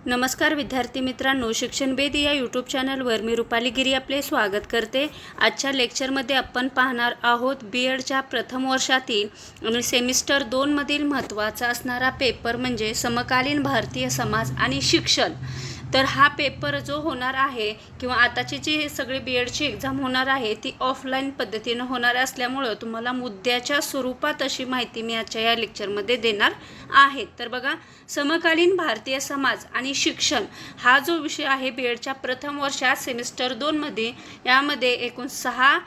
नमस्कार विद्यार्थी मित्रांनो, शिक्षण वेद या यूट्यूब चॅनलवर मी रुपाली गिरी आपले स्वागत करते। आजच्या लेक्चरमध्ये आपण पाहणार आहोत बीएडच्या प्रथम वर्षातील आणि सेमिस्टर 2 मधील महत्त्वाचा असणारा पेपर म्हणजे समकालीन भारतीय समाज आणि शिक्षण। तर हा पेपर जो होणार आहे किंवा आताची जी सगळी बीएडची एक्झाम होणार आहे ती ऑफलाईन पद्धतीने होणार असल्यामुळे तुम्हाला मुद्द्याच्या स्वरूपात अशी माहिती मी आजच्या या लेक्चरमध्ये देणार आहे। तर बघा, समकालीन भारतीय समाज आणि शिक्षण हा जो विषय आहे बीएडच्या प्रथम वर्षात सेमिस्टर 2 मध्ये, यामध्ये एकूण 6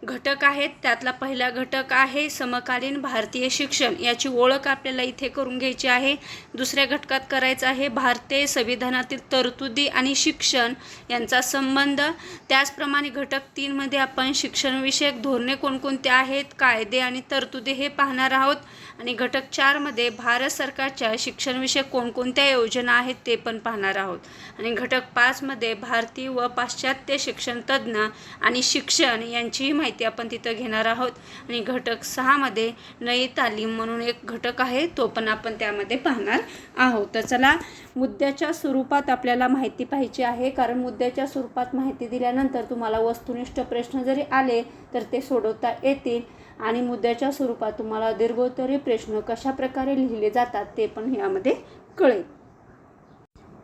घटक आहेत। त्यातला पहिला घटक आहे समकालीन भारतीय शिक्षण, याची ओळख आपल्याला इथे करून घ्यायची आहे। दुसऱ्या घटकात करायचा आहे भारतीय संविधानातील तरतुदी आणि शिक्षण यांचा संबंध। त्याचप्रमाणे घटक 3 मध्ये आपण शिक्षणविषयक धोरणे कोणकोणते आहेत, कायदे आणि तरतुदी हे पाहणार आहोत। आणि घटक 4 मध्ये भारत सरकारच्या शिक्षणविषयक कोणकोणत्या योजना आहेत ते पण पाहणार आहोत। आणि घटक 5 मध्ये भारतीय व पाश्चात्य शिक्षण तज्ञ आणि शिक्षण यांचीही माहिती आपण तिथं घेणार आहोत। आणि घटक 6 मध्ये नई तालीम म्हणून एक घटक आहे, तो पण आपण त्यामध्ये पाहणार आहोत। तर चला, मुद्द्याच्या स्वरूपात आपल्याला माहिती पाहिजे आहे, कारण मुद्द्याच्या स्वरूपात माहिती दिल्यानंतर तुम्हाला वस्तुनिष्ठ प्रश्न जरी आले तर ते सोडवता येतील आणि मुद्द्याच्या स्वरूपात तुम्हाला दीर्घोत्तरी प्रश्न कशा प्रकारे लिहिले जातात ते पण यामध्ये कळेल।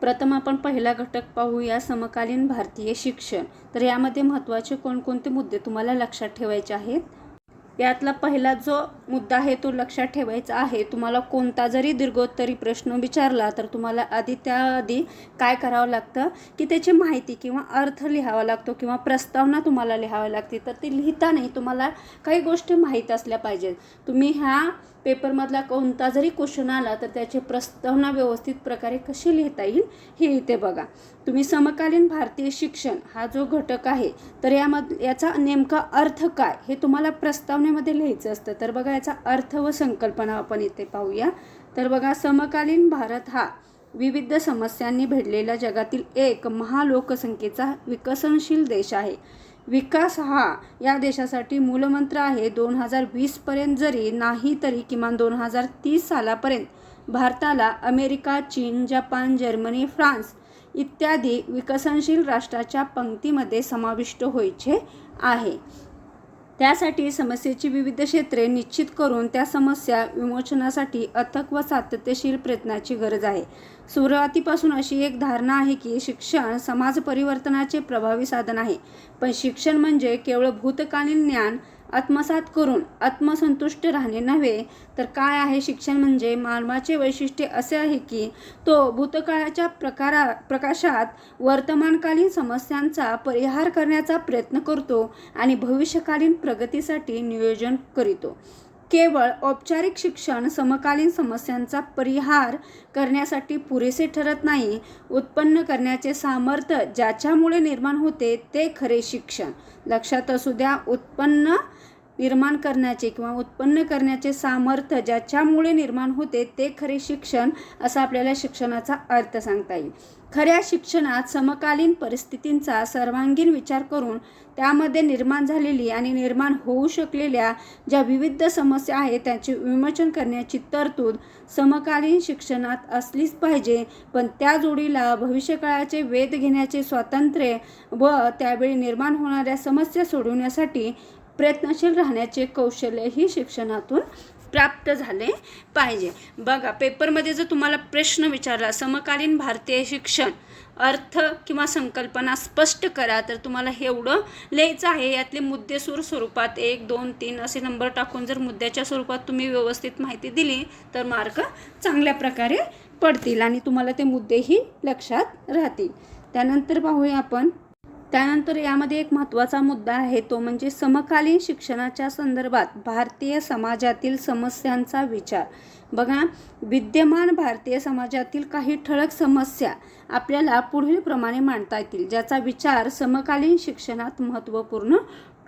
प्रथम आपण पहिला घटक पाहूया, समकालीन भारतीय शिक्षण। तर यामध्ये महत्त्वाचे कोणकोणते मुद्दे तुम्हाला लक्षात ठेवायचे आहेत। यातला पहिला जो मुद्दा आहे तो लक्षात ठेवायचा आहे। तुम्हाला कोणता जरी दीर्घोत्तरी प्रश्न विचारला तर तुम्हाला त्याआधी काय करावं लागतं की त्याची माहिती किंवा अर्थ लिहावा लागतो किंवा प्रस्तावना तुम्हाला लिहावी लागते। तर ती लिहिताना तुम्हाला काही गोष्टी माहीत असल्या पाहिजेत। तुम्ही ह्या पेपरमधला कोणता जरी क्वेश्चन आला तर त्याची प्रस्तावना व्यवस्थित प्रकारे कशी लिहिता येईल हे इथे बघा। तुम्ही समकालीन भारतीय शिक्षण हा जो घटक आहे तर याचा नेमका अर्थ काय हे तुम्हाला प्रस्तावनेमध्ये लिहायचं असतं। तर बघा, याचा अर्थ व संकल्पना आपण इथे पाहूया। तर बघा, समकालीन भारत हा विविध समस्यांनी भेडलेला जगातील एक महालोकसंख्येचा विकसनशील देश आहे। विकास हा या देशासाठी मूलमंत्र आहे। 2020 पर्यंत जरी नाही तरी किमान 2030 सालापर्यंत भारताला अमेरिका, चीन, जपान, जर्मनी, फ्रान्स इत्यादी विकसनशील राष्ट्राच्या पंक्तीमध्ये समाविष्ट व्हायचे आहे। त्यासाठी समस्येची विविध क्षेत्रे निश्चित करून त्या समस्या विमोचनासाठी अथक व सातत्यशील प्रयत्नाची गरज आहे। सुरुवातीपासून अशी एक धारणा आहे की शिक्षण समाज परिवर्तनाचे प्रभावी साधन आहे, पण शिक्षण म्हणजे केवळ भूतकालीन ज्ञान आत्मसात करून आत्मसंतुष्ट राहणे नव्हे, तर काय आहे शिक्षण म्हणजे मानवाचे वैशिष्ट्य असे आहे की तो भूतकाळाच्या प्रकाशात वर्तमानकालीन समस्यांचा परिहार करण्याचा प्रयत्न करतो आणि भविष्यकालीन प्रगतीसाठी नियोजन करीतो। केवळ औपचारिक शिक्षण समकालीन समस्यांचा परिहार करण्यासाठी पुरेसे ठरत नाही। उत्पन्न करण्याचे सामर्थ्य ज्याच्यामुळे निर्माण होते ते खरे शिक्षण। लक्षात असू द्या, उत्पन्न निर्माण करण्याचे किंवा उत्पन्न करण्याचे सामर्थ्य ज्याच्यामुळे निर्माण होते ते खरे शिक्षण, असा आपल्याला शिक्षणाचा अर्थ सांगता येईल। खऱ्या शिक्षणात समकालीन परिस्थितींचा सर्वांगीण विचार करून त्यामध्ये निर्माण झालेली आणि निर्माण होऊ शकलेल्या ज्या विविध समस्या आहेत त्यांचे विमोचन करण्याची तरतूद समकालीन शिक्षणात असलीच पाहिजे। पण त्या जोडीला भविष्यकाळाचे वेध घेण्याचे स्वातंत्र्य व त्यावेळी निर्माण होणाऱ्या समस्या सोडवण्यासाठी प्रयत्नशील राहण्याचे कौशल्यही शिक्षणातून प्राप्त झाले पाहिजे। बघा, पेपरमध्ये जर तुम्हाला प्रश्न विचारला समकालीन भारतीय शिक्षण अर्थ किंवा संकल्पना स्पष्ट करा, तर तुम्हाला हे एवढं लिहायचं आहे। यातले मुद्देसूर स्वरूपात 1, 2, 3 असे नंबर टाकून जर मुद्द्याच्या स्वरूपात तुम्ही व्यवस्थित माहिती दिली तर मार्क चांगल्या प्रकारे पडतील आणि तुम्हाला ते मुद्देही लक्षात राहतील। त्यानंतर पाहूया आपण, त्यानंतर यामध्ये एक महत्त्वाचा मुद्दा आहे, तो म्हणजे समकालीन शिक्षणाच्या संदर्भात भारतीय समाजातील समस्यांचा विचार। बघा, विद्यमान भारतीय समाजातील काही ठळक समस्या आपल्याला पुढील प्रमाणे मांडता येतील, ज्याचा विचार समकालीन शिक्षणात महत्त्वपूर्ण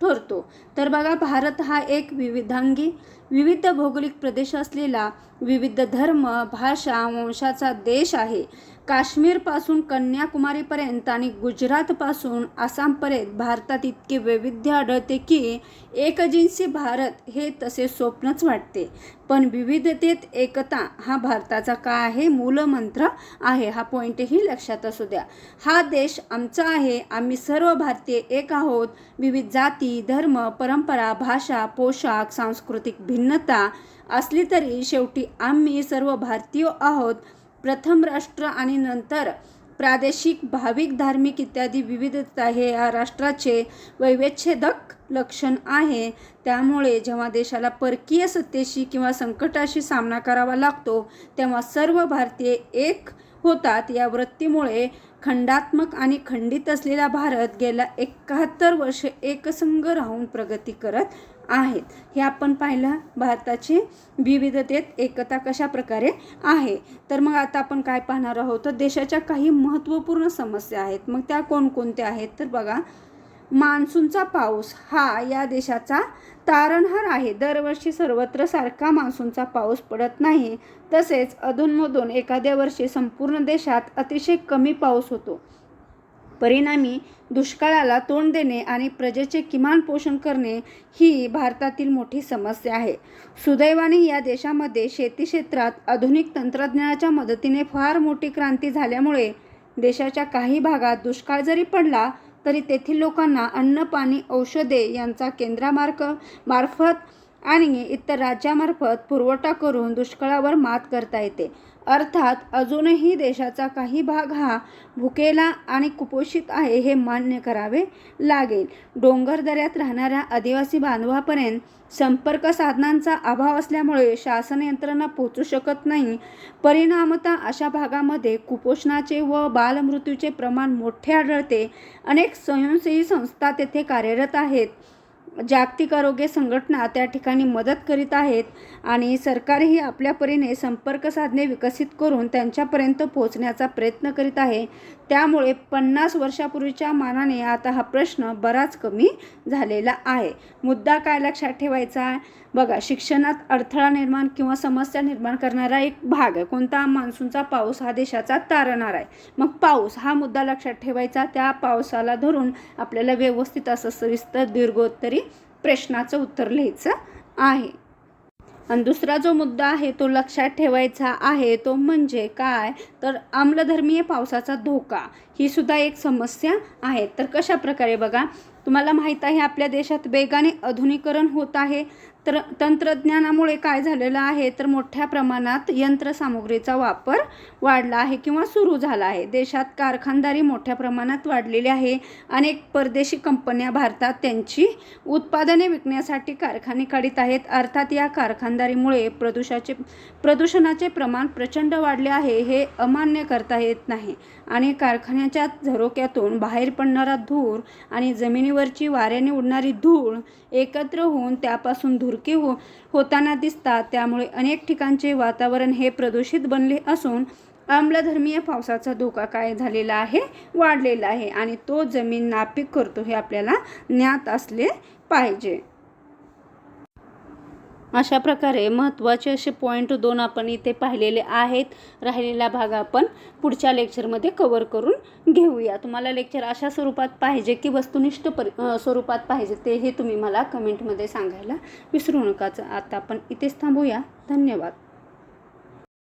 ठरतो। तर बघा, भारत हा एक विविध भौगोलिक प्रदेश असलेला विविध धर्म, भाषा, वंशाचा देश आहे. काश्मीरपासून कन्याकुमारीपर्यंत आणि गुजरातपासून आसामपर्यंत भारतात इतके वैविध्य आढळते की एकजिन्सी भारत हे तसे स्वप्नच वाटते. पण विविधतेत एकता हा भारताचा काय आहे, मूलमंत्र आहे. हा पॉईंटही लक्षात असू द्या. हा देश आमचा आहे. आम्ही सर्व भारतीय एक आहोत. विविध जाती, धर्म, परंपरा, भाषा, पोशाख, सांस्कृतिक भिन्नता असली तरी शेवटी आम्ही सर्व भारतीय आहोत. प्रथम राष्ट्र आणि नंतर प्रादेशिक, भाविक, धार्मिक इत्यादी विविधता हे या राष्ट्राचे वैविध्येच्छेदक लक्षण आहे. त्यामुळे जेव्हा देशाला परकीय सत्तेशी किंवा संकटाशी सामना करावा लागतो तेव्हा सर्व भारतीय एक होतात. या वृत्तीमुळे खंडात्मक आणि खंडित असलेला भारत गेल्या 71 वर्षे एकसंघ राहून प्रगती करत आहेत. हे आपण पाहिलं भारताची विविधतेत एकता कशा प्रकारे आहे. तर मग आता आपण काय पाहणार आहोत, तर देशाच्या काही महत्त्वपूर्ण समस्या आहेत. मग त्या कोणकोणत्या आहेत तर बघा, मान्सूनचा पाऊस हा या देशाचा तारणहार आहे. दरवर्षी सर्वत्र सारखा मान्सूनचा पाऊस पडत नाही. तसेच अधूनमधून एखाद्या वर्षी संपूर्ण देशात अतिशय कमी पाऊस होतो. परिणामी दुष्काळाला तोंड देणे आणि प्रजेचे किमान पोषण करणे ही भारतातील मोठी समस्या आहे. सुदैवाने या देशामध्ये शेती क्षेत्रात आधुनिक तंत्रज्ञानाच्या मदतीने फार मोठी क्रांती झाल्यामुळे देशाच्या काही भागात दुष्काळ जरी पडला तरी तेथील लोकांना अन्न, पाणी, औषधे यांचा केंद्रामार्फत आणि इतर राज्यामार्फत पुरवठा करून दुष्काळावर मात करता येते. अर्थात अजूनही देशाचा काही भाग हा भुकेला आणि कुपोषित आहे हे मान्य करावे लागेल. डोंगरदऱ्यात राहणाऱ्या आदिवासी बांधवापर्यंत संपर्क साधनांचा अभाव असल्यामुळे शासन यंत्रणा पोहोचू शकत नाही. परिणामतः अशा भागामध्ये कुपोषणाचे व बालमृत्यूचे प्रमाण मोठे आढळते. अनेक स्वयंसेवी संस्था तेथे कार्यरत आहेत. जागतिक आरोग्य संघटना त्या ठिकाणी मदत करीत आहेत आणि सरकारही आपल्या परीने संपर्क साधने विकसित करून त्यांच्यापर्यंत पोहोचण्याचा प्रयत्न करीत आहे. त्यामुळे 50 वर्षापूर्वीच्या मानाने आता हा प्रश्न बराच कमी झालेला आहे. मुद्दा काय लक्षात ठेवायचा बघा, शिक्षणात अडथळा निर्माण किंवा समस्या निर्माण करणारा एक भाग आहे कोणता, मान्सूनचा पाऊस हा देशाचा तारणहार आहे. मग पाऊस हा मुद्दा लक्षात ठेवायचा. त्या पावसाला धरून आपल्याला व्यवस्थित असं सविस्तर दीर्घोत्तरी प्रश्नाचं उत्तर लिहायचं आहे. आणि दुसरा जो मुद्दा आहे तो लक्षात ठेवायचा आहे तो म्हणजे काय तर आम्लधर्मीय पावसाचा धोका ही सुद्धा एक समस्या आहे. तर कशा प्रकारे बघा, तुम्हाला माहीत आहे आपल्या देशात वेगाने आधुनिकीकरण होत आहे. तर तंत्रज्ञानामुळे काय झालेलं आहे तर मोठ्या प्रमाणात यंत्रसामुग्रीचा वापर वाढला आहे किंवा सुरू झाला आहे. देशात कारखानदारी मोठ्या प्रमाणात वाढलेली आहे. अनेक परदेशी कंपन्या भारतात त्यांची उत्पादने विकण्यासाठी कारखाने काढीत आहेत. अर्थात या कारखानदारीमुळे प्रदूषणाचे प्रमाण प्रचंड वाढले आहे हे अमान्य करता येत नाही. आणि कारखान्याच्या झरोक्यातून बाहेर पडणारा धूर आणि जमिनीवरची वाऱ्याने उडणारी धूळ एकत्र होऊन त्यापासून धुरके होताना दिसतात. त्यामुळे अनेक ठिकाणचे वातावरण हे प्रदूषित बनले असून आम्लधर्मीय पावसाचा धोका काय झालेला आहे, वाढलेला आहे आणि तो जमीन नापीक करतो हे आपल्याला ज्ञात असले पाहिजे. अशा प्रकारे महत्त्वाचे असे पॉईंट 2 आपण इथे पाहिलेले आहेत. राहिलेला भाग आपण पुढच्या लेक्चरमध्ये कव्हर करून घेऊया. तुम्हाला लेक्चर अशा स्वरूपात पाहिजे की वस्तुनिष्ठ स्वरूपात पाहिजे ते हे तुम्ही मला कमेंटमध्ये सांगायला विसरू नका. आता आपण इथेच थांबूया. धन्यवाद.